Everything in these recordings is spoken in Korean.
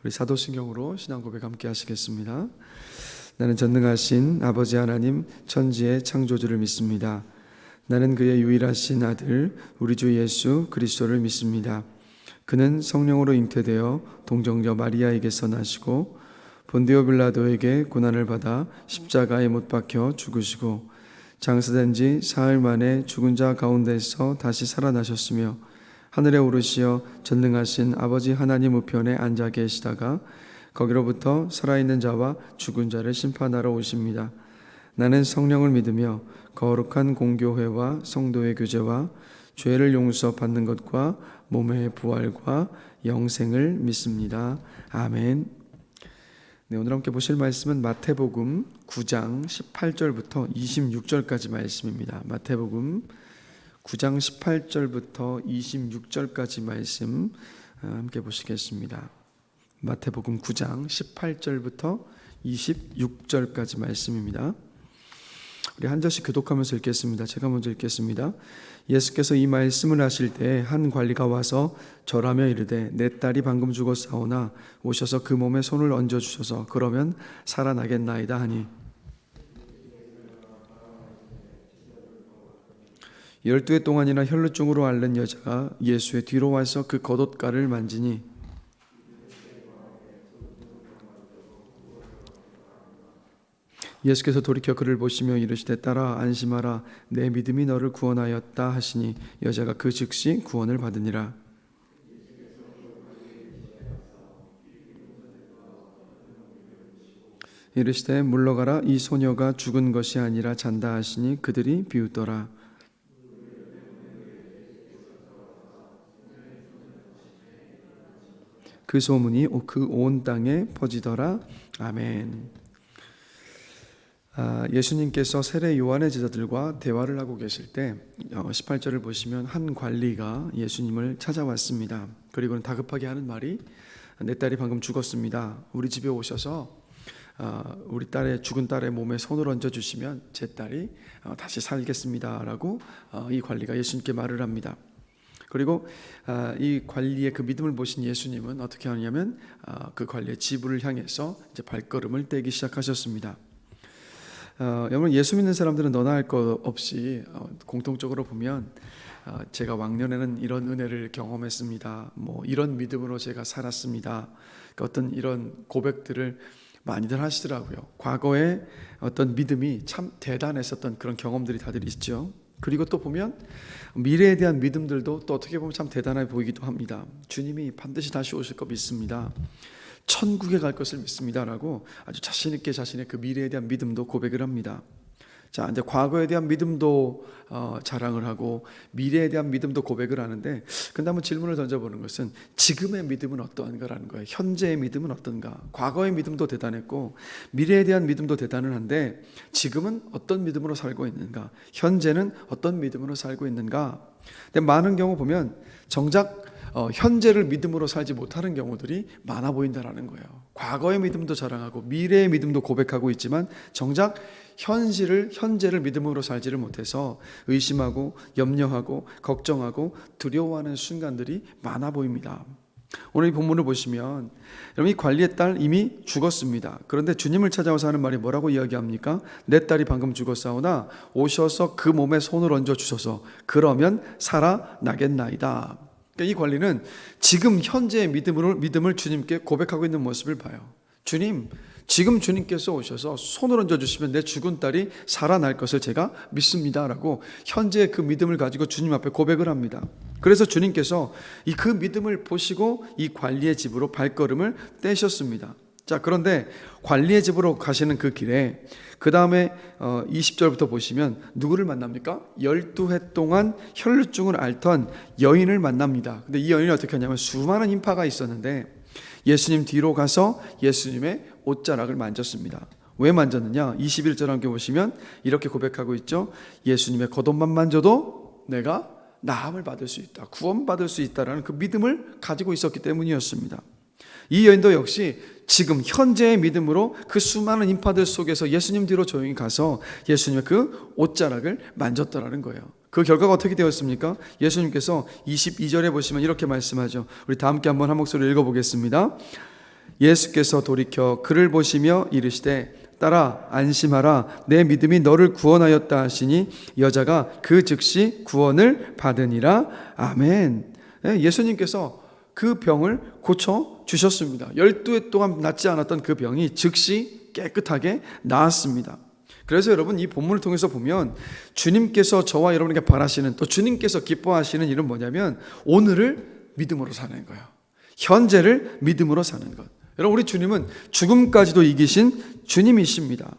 우리 사도신경으로 신앙 고백 함께 하시겠습니다. 나는 전능하신 아버지 하나님 천지의 창조주를 믿습니다. 나는 그의 유일하신 아들 우리 주 예수 그리스도를 믿습니다. 그는 성령으로 잉태되어 동정녀 마리아에게서 나시고 본디오 빌라도에게 고난을 받아 십자가에 못 박혀 죽으시고 장사된 지 사흘 만에 죽은 자 가운데서 다시 살아나셨으며 하늘에 오르시어 전능하신 아버지 하나님 우편에 앉아 계시다가 거기로부터 살아있는 자와 죽은 자를 심판하러 오십니다. 나는 성령을 믿으며 거룩한 공교회와 성도의 교제와 죄를 용서 받는 것과 몸의 부활과 영생을 믿습니다. 아멘. 네, 오늘 함께 보실 말씀은 마태복음 9장 18절부터 26절까지 말씀입니다. 마태복음 9장 18절부터 26절까지 말씀 함께 보시겠습니다. 마태복음 9장 18절부터 26절까지 말씀입니다. 우리 한 절씩 교독하면서 읽겠습니다. 제가 먼저 읽겠습니다. 예수께서 이 말씀을 하실 때 한 관리가 와서 절하며 이르되 내 딸이 방금 죽었사오나 오셔서 그 몸에 손을 얹어 주셔서 그러면 살아나겠나이다 하니 12해 동안이나 혈루증으로 앓는 여자가 예수의 뒤로 와서 그 겉옷가를 만지니 예수께서 돌이켜 그를 보시며 이르시되 딸아 안심하라 내 믿음이 너를 구원하였다 하시니 여자가 그 즉시 구원을 받으니라. 이르시되 물러가라 이 소녀가 죽은 것이 아니라 잔다 하시니 그들이 비웃더라. 그 소문이 그 온 땅에 퍼지더라. 아멘. 예수님께서 세례 요한의 제자들과 대화를 하고 계실 때 18절을 보시면 한 관리가 예수님을 찾아왔습니다. 그리고는 다급하게 하는 말이 내 딸이 방금 죽었습니다. 우리 집에 오셔서 우리 딸의 죽은 딸의 몸에 손을 얹어 주시면 제 딸이 다시 살겠습니다 라고 이 관리가 예수님께 말을 합니다. 그리고 이 관리의 그 믿음을 보신 예수님은 어떻게 하냐면 그 관리의 집을 향해서 이제 발걸음을 떼기 시작하셨습니다. 여러분 예수 믿는 사람들은 너나 할 것 없이 공통적으로 보면 제가 왕년에는 이런 은혜를 경험했습니다. 뭐 이런 믿음으로 제가 살았습니다. 그러니까 어떤 이런 고백들을 많이들 하시더라고요. 과거에 어떤 믿음이 참 대단했었던 그런 경험들이 다들 있죠. 그리고 또 보면 미래에 대한 믿음들도 또 어떻게 보면 참 대단해 보이기도 합니다. 주님이 반드시 다시 오실 거 믿습니다. 천국에 갈 것을 믿습니다라고 아주 자신 있게 자신의 그 미래에 대한 믿음도 고백을 합니다. 자, 이제 과거에 대한 믿음도 자랑을 하고 미래에 대한 믿음도 고백을 하는데, 근데 한번 질문을 던져보는 것은 지금의 믿음은 어떠한가라는 거예요. 현재의 믿음은 어떤가? 과거의 믿음도 대단했고 미래에 대한 믿음도 대단은 한데 지금은 어떤 믿음으로 살고 있는가? 현재는 어떤 믿음으로 살고 있는가? 근데 많은 경우 보면 정작 현재를 믿음으로 살지 못하는 경우들이 많아 보인다라는 거예요. 과거의 믿음도 자랑하고 미래의 믿음도 고백하고 있지만 정작 현재를 믿음으로 살지를 못해서 의심하고 염려하고 걱정하고 두려워하는 순간들이 많아 보입니다. 오늘 이 본문을 보시면 여러분, 이 관리의 딸 이미 죽었습니다. 그런데 주님을 찾아와서 하는 말이 뭐라고 이야기합니까? 내 딸이 방금 죽었사오나 오셔서 그 몸에 손을 얹어 주소서. 그러면 살아나겠나이다. 그러니까 이 관리는 지금 현재의 믿음을 주님께 고백하고 있는 모습을 봐요. 주님, 지금 주님께서 오셔서 손을 얹어주시면 내 죽은 딸이 살아날 것을 제가 믿습니다 라고 현재의 그 믿음을 가지고 주님 앞에 고백을 합니다. 그래서 주님께서 그 믿음을 보시고 이 관리의 집으로 발걸음을 떼셨습니다. 자, 그런데 관리의 집으로 가시는 그 길에 그 다음에 20절부터 보시면 누구를 만납니까? 12해 동안 혈루증을 앓던 여인을 만납니다. 근데 이 여인이 어떻게 하냐면 수많은 인파가 있었는데 예수님 뒤로 가서 예수님의 옷자락을 만졌습니다. 왜 만졌느냐? 21절 함께 보시면 이렇게 고백하고 있죠. 예수님의 겉옷만 만져도 내가 나음을 받을 수 있다, 구원받을 수 있다라는 그 믿음을 가지고 있었기 때문이었습니다. 이 여인도 역시 지금 현재의 믿음으로 그 수많은 인파들 속에서 예수님 뒤로 조용히 가서 예수님의 그 옷자락을 만졌더라는 거예요. 그 결과가 어떻게 되었습니까? 예수님께서 22절에 보시면 이렇게 말씀하죠. 우리 다 함께 한번 한 목소리로 읽어보겠습니다. 예수께서 돌이켜 그를 보시며 이르시되 딸아 안심하라, 내 믿음이 너를 구원하였다 하시니 여자가 그 즉시 구원을 받으니라. 아멘. 예수님께서 그 병을 고쳐 주셨습니다. 12해 동안 낫지 않았던 그 병이 즉시 깨끗하게 나았습니다. 그래서 여러분, 이 본문을 통해서 보면 주님께서 저와 여러분에게 바라시는, 또 주님께서 기뻐하시는 일은 뭐냐면 오늘을 믿음으로 사는 거예요. 현재를 믿음으로 사는 것. 여러분, 우리 주님은 죽음까지도 이기신 주님이십니다.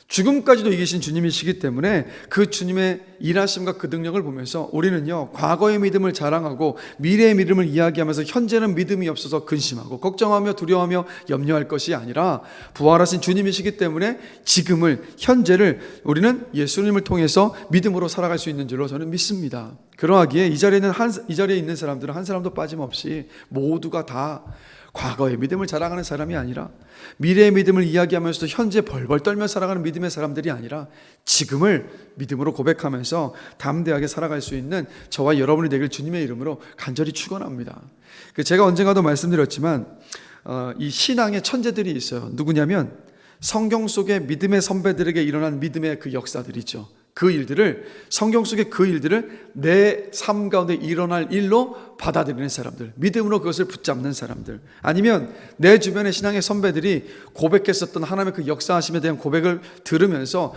죽음까지도 이기신 주님이시기 때문에 그 주님의 일하심과 그 능력을 보면서 우리는요, 과거의 믿음을 자랑하고 미래의 믿음을 이야기하면서 현재는 믿음이 없어서 근심하고 걱정하며 두려워하며 염려할 것이 아니라 부활하신 주님이시기 때문에 지금을, 현재를 우리는 예수님을 통해서 믿음으로 살아갈 수 있는 줄로 저는 믿습니다. 그러하기에 이 자리에 있는 사람들은 한 사람도 빠짐없이 모두가 다 과거의 믿음을 자랑하는 사람이 아니라 미래의 믿음을 이야기하면서도 현재 벌벌 떨며 살아가는 믿음의 사람들이 아니라 지금을 믿음으로 고백하면서 담대하게 살아갈 수 있는 저와 여러분이 되길 주님의 이름으로 간절히 축원합니다. 제가 언젠가도 말씀드렸지만 이 신앙의 천재들이 있어요. 누구냐면 성경 속의 믿음의 선배들에게 일어난 믿음의 그 역사들이죠. 그 일들을, 성경 속의 그 일들을 내 삶 가운데 일어날 일로 받아들이는 사람들, 믿음으로 그것을 붙잡는 사람들, 아니면 내 주변의 신앙의 선배들이 고백했었던 하나님의 그 역사하심에 대한 고백을 들으면서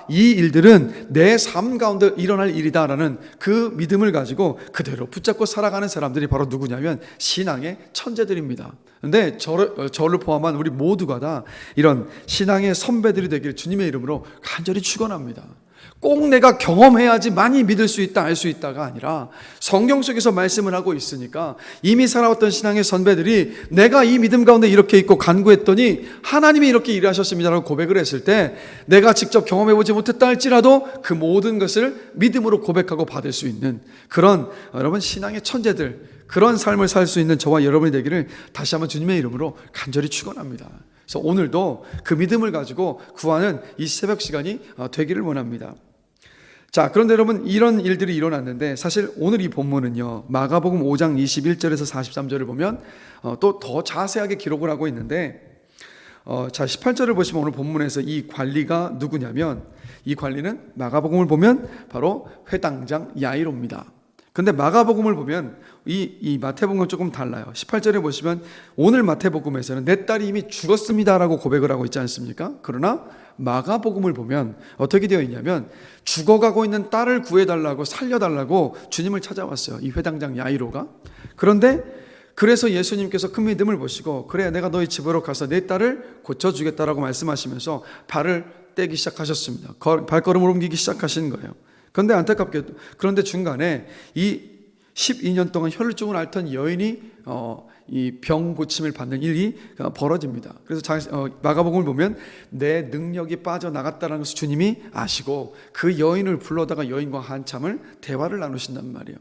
이 일들은 내 삶 가운데 일어날 일이다라는 그 믿음을 가지고 그대로 붙잡고 살아가는 사람들이 바로 누구냐면 신앙의 천재들입니다. 그런데 저를 포함한 우리 모두가 다 이런 신앙의 선배들이 되길 주님의 이름으로 간절히 축원합니다. 꼭 내가 경험해야지 많이 믿을 수 있다, 알 수 있다가 아니라 성경 속에서 말씀을 하고 있으니까 이미 살아왔던 신앙의 선배들이 내가 이 믿음 가운데 이렇게 있고 간구했더니 하나님이 이렇게 일하셨습니다라고 고백을 했을 때 내가 직접 경험해보지 못했다 할지라도 그 모든 것을 믿음으로 고백하고 받을 수 있는 그런 여러분 신앙의 천재들, 그런 삶을 살 수 있는 저와 여러분이 되기를 다시 한번 주님의 이름으로 간절히 축원합니다. 그래서 오늘도 그 믿음을 가지고 구하는 이 새벽 시간이 되기를 원합니다. 자, 그런데 여러분, 이런 일들이 일어났는데 사실 오늘 이 본문은요, 마가복음 5장 21절에서 43절을 보면 또 더 자세하게 기록을 하고 있는데 자, 18절을 보시면 오늘 본문에서 이 관리가 누구냐면 이 관리는 마가복음을 보면 바로 회당장 야이로입니다. 근데 마가복음을 보면 이 마태복음은 조금 달라요. 18절에 보시면 오늘 마태복음에서는 내 딸이 이미 죽었습니다라고 고백을 하고 있지 않습니까? 그러나 마가복음을 보면 어떻게 되어 있냐면 죽어가고 있는 딸을 구해달라고, 살려달라고 주님을 찾아왔어요, 이 회당장 야이로가. 그런데 그래서 예수님께서 큰 믿음을 보시고 그래, 내가 너희 집으로 가서 내 딸을 고쳐주겠다라고 말씀하시면서 발을 떼기 시작하셨습니다. 발걸음을 옮기기 시작하신 거예요. 그런데 안타깝게도, 그런데 중간에 이 12년 동안 혈루증을 앓던 여인이 이 병 고침을 받는 일이 벌어집니다. 그래서 마가복음을 보면 내 능력이 빠져나갔다는 것을 주님이 아시고 그 여인을 불러다가 여인과 한참을 대화를 나누신단 말이에요.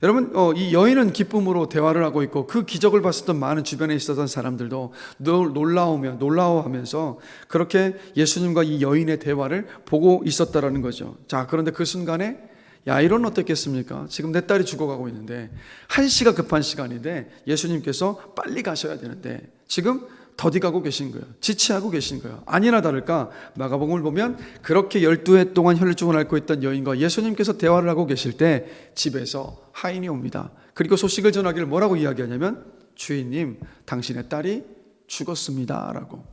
여러분, 이 여인은 기쁨으로 대화를 하고 있고 그 기적을 봤었던 많은 주변에 있었던 사람들도 놀라워하면서 그렇게 예수님과 이 여인의 대화를 보고 있었다라는 거죠. 자, 그런데 그 순간에 야이로는 어떻겠습니까? 지금 내 딸이 죽어가고 있는데 1시가 급한 시간인데 예수님께서 빨리 가셔야 되는데 지금 더디가고 계신 거예요. 지체하고 계신 거예요. 아니나 다를까 마가복음을 보면 그렇게 12해 동안 혈루증을 앓고 있던 여인과 예수님께서 대화를 하고 계실 때 집에서 하인이 옵니다. 그리고 소식을 전하기를 뭐라고 이야기하냐면 주인님, 당신의 딸이 죽었습니다 라고.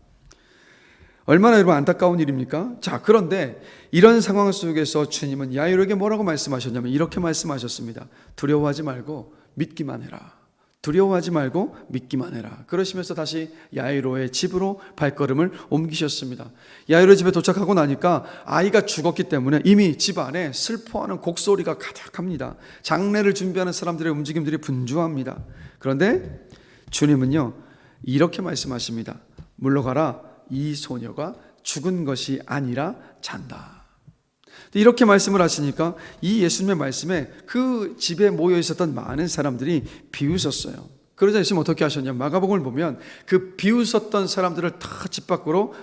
얼마나 여러분 안타까운 일입니까? 자, 그런데 이런 상황 속에서 주님은 야이로에게 뭐라고 말씀하셨냐면 이렇게 말씀하셨습니다. 두려워하지 말고 믿기만 해라. 두려워하지 말고 믿기만 해라. 그러시면서 다시 야이로의 집으로 발걸음을 옮기셨습니다. 야이로 집에 도착하고 나니까 아이가 죽었기 때문에 이미 집 안에 슬퍼하는 곡소리가 가득합니다. 장례를 준비하는 사람들의 움직임들이 분주합니다. 그런데 주님은요 이렇게 말씀하십니다. 물러가라. 이 소녀가 죽은 것이 아니라 잔다. 이렇게 말씀을 하시니까 이 예수님의 말씀에 그 집에 모여 있었던 많은 사람들이 비웃었어요. 그러자 예수님 어떻게 하셨냐면 마가복음을 보면 그 비웃었던 사람들을 다 집 밖으로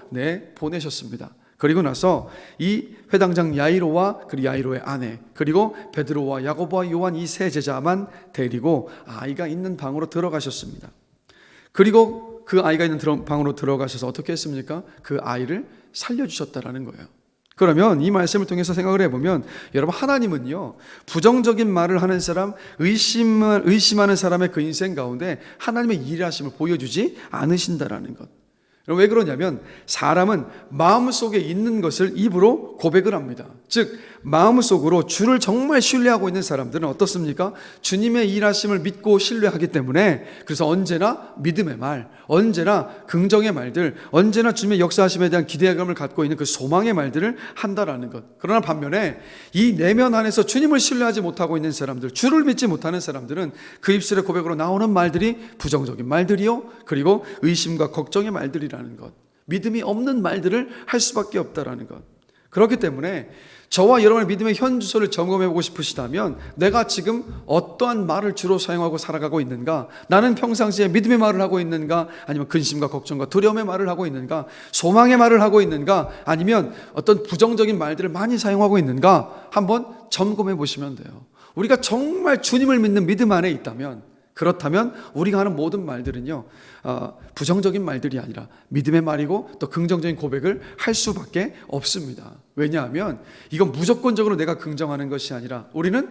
보내셨습니다. 그리고 나서 이 회당장 야이로와 그리고 야이로의 아내 그리고 베드로와 야고보와 요한 이 세 제자만 데리고 아이가 있는 방으로 들어가셨습니다. 그리고 그 아이가 있는 방으로 들어가셔서 어떻게 했습니까? 그 아이를 살려주셨다라는 거예요. 그러면 이 말씀을 통해서 생각을 해보면 여러분 하나님은요 부정적인 말을 하는 사람, 의심하는 사람의 그 인생 가운데 하나님의 일하심을 보여주지 않으신다라는 것. 왜 그러냐면 사람은 마음속에 있는 것을 입으로 고백을 합니다. 즉 마음속으로 주를 정말 신뢰하고 있는 사람들은 어떻습니까? 주님의 일하심을 믿고 신뢰하기 때문에 그래서 언제나 믿음의 말, 언제나 긍정의 말들, 언제나 주님의 역사하심에 대한 기대감을 갖고 있는 그 소망의 말들을 한다라는 것. 그러나 반면에 이 내면 안에서 주님을 신뢰하지 못하고 있는 사람들, 주를 믿지 못하는 사람들은 그 입술의 고백으로 나오는 말들이 부정적인 말들이요 그리고 의심과 걱정의 말들이라는 것, 믿음이 없는 말들을 할 수밖에 없다라는 것. 그렇기 때문에 저와 여러분의 믿음의 현주소를 점검해보고 싶으시다면 내가 지금 어떠한 말을 주로 사용하고 살아가고 있는가? 나는 평상시에 믿음의 말을 하고 있는가? 아니면 근심과 걱정과 두려움의 말을 하고 있는가? 소망의 말을 하고 있는가? 아니면 어떤 부정적인 말들을 많이 사용하고 있는가? 한번 점검해 보시면 돼요. 우리가 정말 주님을 믿는 믿음 안에 있다면 그렇다면 우리가 하는 모든 말들은요 부정적인 말들이 아니라 믿음의 말이고 또 긍정적인 고백을 할 수밖에 없습니다. 왜냐하면 이건 무조건적으로 내가 긍정하는 것이 아니라 우리는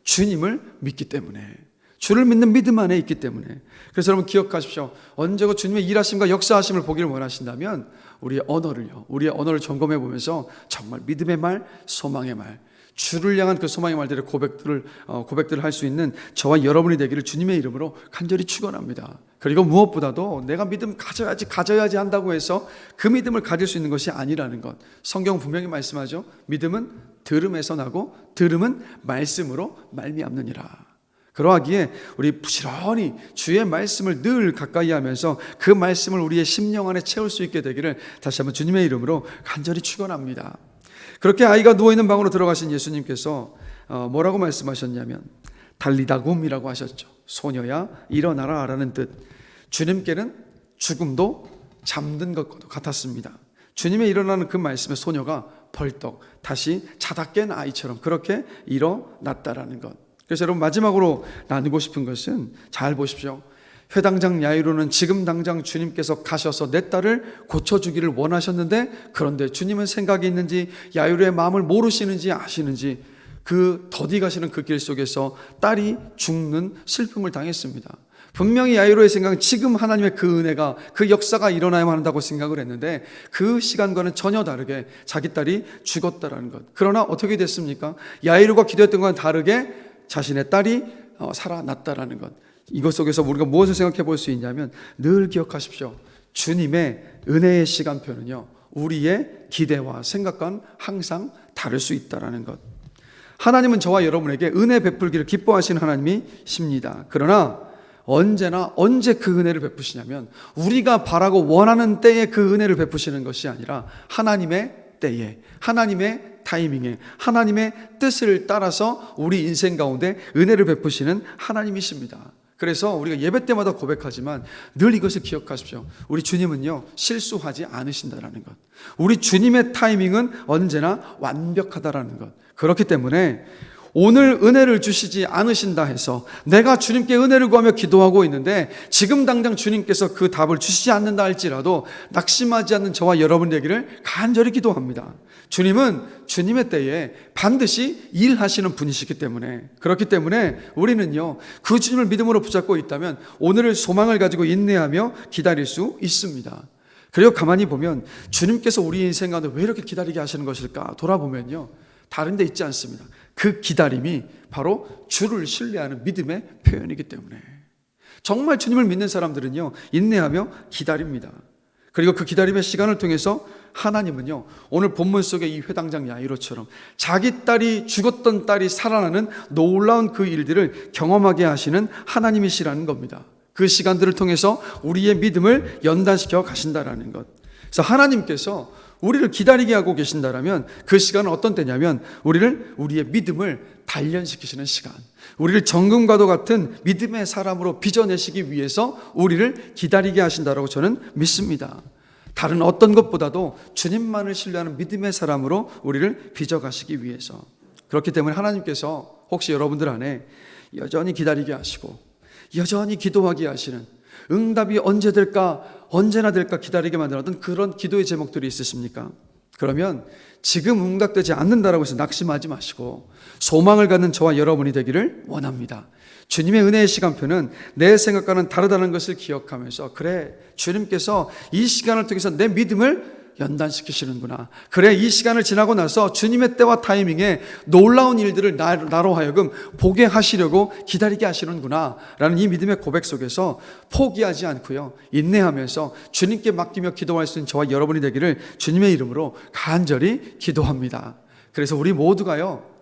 주님을 믿기 때문에, 주를 믿는 믿음 안에 있기 때문에. 그래서 여러분 기억하십시오. 언제고 주님의 일하심과 역사하심을 보기를 원하신다면 우리의 언어를 점검해 보면서 정말 믿음의 말, 소망의 말, 주를 향한 그 소망의 말들의 고백들을 할 수 있는 저와 여러분이 되기를 주님의 이름으로 간절히 축원합니다. 그리고 무엇보다도 내가 믿음 가져야지 한다고 해서 그 믿음을 가질 수 있는 것이 아니라는 것. 성경 분명히 말씀하죠. 믿음은 들음에서 나고 들음은 말씀으로 말미암느니라. 그러하기에 우리 부지런히 주의 말씀을 늘 가까이 하면서 그 말씀을 우리의 심령 안에 채울 수 있게 되기를 다시 한번 주님의 이름으로 간절히 축원합니다. 그렇게 아이가 누워있는 방으로 들어가신 예수님께서 뭐라고 말씀하셨냐면 달리다굼이라고 하셨죠. 소녀야 일어나라 라는 뜻. 주님께는 죽음도 잠든 것과도 같았습니다. 주님의 일어나는 그 말씀에 소녀가 벌떡 다시 자다 깬 아이처럼 그렇게 일어났다라는 것. 그래서 여러분 마지막으로 나누고 싶은 것은 잘 보십시오. 회당장 야이로는 지금 당장 주님께서 가셔서 내 딸을 고쳐주기를 원하셨는데 그런데 주님은 생각이 있는지 야이로의 마음을 모르시는지 아시는지 그 더디 가시는 그 길 속에서 딸이 죽는 슬픔을 당했습니다. 분명히 야이로의 생각은 지금 하나님의 그 은혜가 그 역사가 일어나야만 한다고 생각을 했는데 그 시간과는 전혀 다르게 자기 딸이 죽었다라는 것. 그러나 어떻게 됐습니까? 야이로가 기도했던 것과는 다르게 자신의 딸이 살아났다라는 것. 이것 속에서 우리가 무엇을 생각해 볼 수 있냐면 늘 기억하십시오. 주님의 은혜의 시간표는요 우리의 기대와 생각과는 항상 다를 수 있다는 것. 하나님은 저와 여러분에게 은혜 베풀기를 기뻐하시는 하나님이십니다. 그러나 언제 그 은혜를 베푸시냐면 우리가 바라고 원하는 때에 그 은혜를 베푸시는 것이 아니라 하나님의 때에, 하나님의 타이밍에, 하나님의 뜻을 따라서 우리 인생 가운데 은혜를 베푸시는 하나님이십니다. 그래서 우리가 예배 때마다 고백하지만 늘 이것을 기억하십시오. 우리 주님은요, 실수하지 않으신다라는 것. 우리 주님의 타이밍은 언제나 완벽하다라는 것. 그렇기 때문에 오늘 은혜를 주시지 않으신다 해서 내가 주님께 은혜를 구하며 기도하고 있는데 지금 당장 주님께서 그 답을 주시지 않는다 할지라도 낙심하지 않는 저와 여러분 되기를 간절히 기도합니다. 주님은 주님의 때에 반드시 일하시는 분이시기 때문에, 그렇기 때문에 우리는요, 그 주님을 믿음으로 붙잡고 있다면 오늘을 소망을 가지고 인내하며 기다릴 수 있습니다. 그리고 가만히 보면 주님께서 우리 인생 가운데 왜 이렇게 기다리게 하시는 것일까 돌아보면요, 다른 데 있지 않습니다. 그 기다림이 바로 주를 신뢰하는 믿음의 표현이기 때문에, 정말 주님을 믿는 사람들은요, 인내하며 기다립니다. 그리고 그 기다림의 시간을 통해서 하나님은요, 오늘 본문 속의 이 회당장 야이로처럼 자기 딸이 죽었던 딸이 살아나는 놀라운 그 일들을 경험하게 하시는 하나님이시라는 겁니다. 그 시간들을 통해서 우리의 믿음을 연단시켜 가신다라는 것. 그래서 하나님께서 우리를 기다리게 하고 계신다라면 그 시간은 어떤 때냐면 우리의 믿음을 단련시키시는 시간, 우리를 정금과도 같은 믿음의 사람으로 빚어내시기 위해서 우리를 기다리게 하신다라고 저는 믿습니다. 다른 어떤 것보다도 주님만을 신뢰하는 믿음의 사람으로 우리를 빚어가시기 위해서. 그렇기 때문에 하나님께서 혹시 여러분들 안에 여전히 기다리게 하시고 여전히 기도하게 하시는, 응답이 언제 될까, 언제나 될까 기다리게 만드는 어떤 그런 기도의 제목들이 있으십니까? 그러면 지금 응답되지 않는다라고 해서 낙심하지 마시고 소망을 갖는 저와 여러분이 되기를 원합니다. 주님의 은혜의 시간표는 내 생각과는 다르다는 것을 기억하면서, 그래, 주님께서 이 시간을 통해서 내 믿음을 연단시키시는구나. 그래, 이 시간을 지나고 나서 주님의 때와 타이밍에 놀라운 일들을 나로 하여금 보게 하시려고 기다리게 하시는구나 라는 이 믿음의 고백 속에서 포기하지 않고요, 인내하면서 주님께 맡기며 기도할 수 있는 저와 여러분이 되기를 주님의 이름으로 간절히 기도합니다. 그래서 우리 모두가요,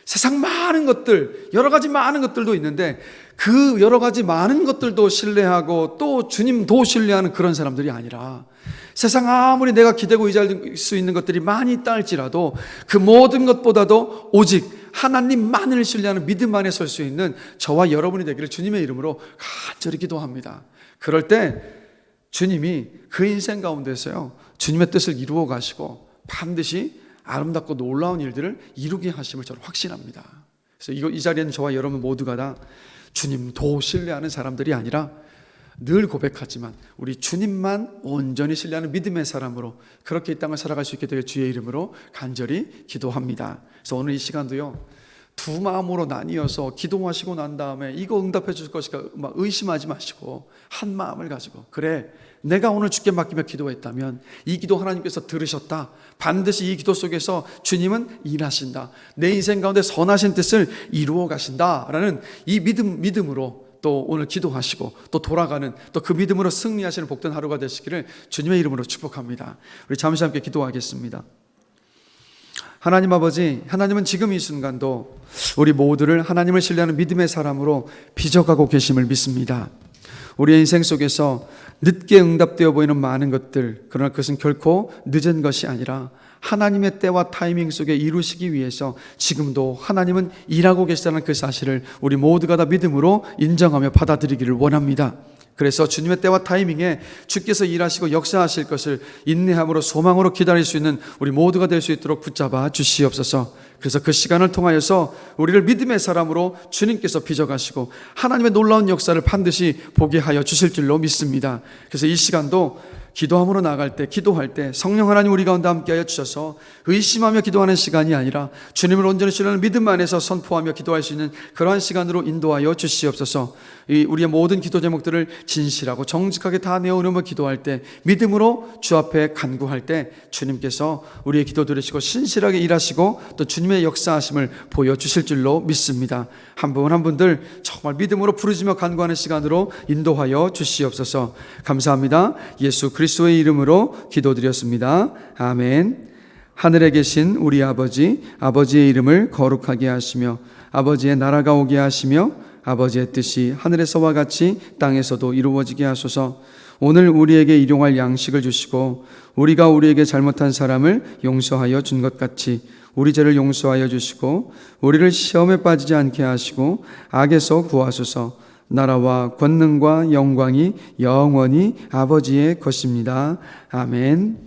세상 많은 것들, 여러 가지 많은 것들도 있는데 그 여러 가지 많은 것들도 신뢰하고 또 주님도 신뢰하는 그런 사람들이 아니라, 세상 아무리 내가 기대고 의지할 수 있는 것들이 많이 있다 할지라도 그 모든 것보다도 오직 하나님만을 신뢰하는 믿음 안에 설 수 있는 저와 여러분이 되기를 주님의 이름으로 간절히 기도합니다. 그럴 때 주님이 그 인생 가운데서요, 주님의 뜻을 이루어 가시고 반드시 아름답고 놀라운 일들을 이루게 하심을 저는 확신합니다. 그래서 이 자리에는 저와 여러분 모두가 다 주님도 신뢰하는 사람들이 아니라 늘 고백하지만 우리 주님만 온전히 신뢰하는 믿음의 사람으로 그렇게 이 땅을 살아갈 수 있게 되길 주의 이름으로 간절히 기도합니다. 그래서 오늘 이 시간도요, 두 마음으로 나뉘어서 기도하시고 난 다음에 이거 응답해 줄 것일까 막 의심하지 마시고 한 마음을 가지고, 그래, 내가 오늘 주께 맡기며 기도했다면 이 기도 하나님께서 들으셨다, 반드시 이 기도 속에서 주님은 일하신다, 내 인생 가운데 선하신 뜻을 이루어 가신다 라는 이 믿음으로 또 오늘 기도하시고 또 돌아가는, 또 그 믿음으로 승리하시는 복된 하루가 되시기를 주님의 이름으로 축복합니다. 우리 잠시 함께 기도하겠습니다. 하나님 아버지, 하나님은 지금 이 순간도 우리 모두를 하나님을 신뢰하는 믿음의 사람으로 빚어가고 계심을 믿습니다. 우리의 인생 속에서 늦게 응답되어 보이는 많은 것들, 그러나 그것은 결코 늦은 것이 아니라 하나님의 때와 타이밍 속에 이루시기 위해서 지금도 하나님은 일하고 계시다는 그 사실을 우리 모두가 다 믿음으로 인정하며 받아들이기를 원합니다. 그래서 주님의 때와 타이밍에 주께서 일하시고 역사하실 것을 인내함으로 소망으로 기다릴 수 있는 우리 모두가 될 수 있도록 붙잡아 주시옵소서. 그래서 그 시간을 통하여서 우리를 믿음의 사람으로 주님께서 빚어가시고 하나님의 놀라운 역사를 반드시 보게 하여 주실 줄로 믿습니다. 그래서 이 시간도 기도함으로 나아갈 때, 기도할 때 성령 하나님 우리 가운데 함께하여 주셔서 의심하며 기도하는 시간이 아니라 주님을 온전히 신뢰하는 믿음 안에서 선포하며 기도할 수 있는 그러한 시간으로 인도하여 주시옵소서. 우리의 모든 기도 제목들을 진실하고 정직하게 다 내어놓으며 기도할 때, 믿음으로 주 앞에 간구할 때 주님께서 우리의 기도 들으시고 신실하게 일하시고 또 주님의 역사하심을 보여주실 줄로 믿습니다. 한 분 한 분들 정말 믿음으로 부르짖며 간구하는 시간으로 인도하여 주시옵소서. 감사합니다. 예수 그리스도의 이름으로 기도드렸습니다. 아멘. 하늘에 계신 우리 아버지, 아버지의 이름을 거룩하게 하시며 아버지의 나라가 오게 하시며 아버지의 뜻이 하늘에서와 같이 땅에서도 이루어지게 하소서. 오늘 우리에게 일용할 양식을 주시고 우리가 우리에게 잘못한 사람을 용서하여 준 것 같이 우리 죄를 용서하여 주시고 우리를 시험에 빠지지 않게 하시고 악에서 구하소서. 나라와 권능과 영광이 영원히 아버지의 것입니다. 아멘.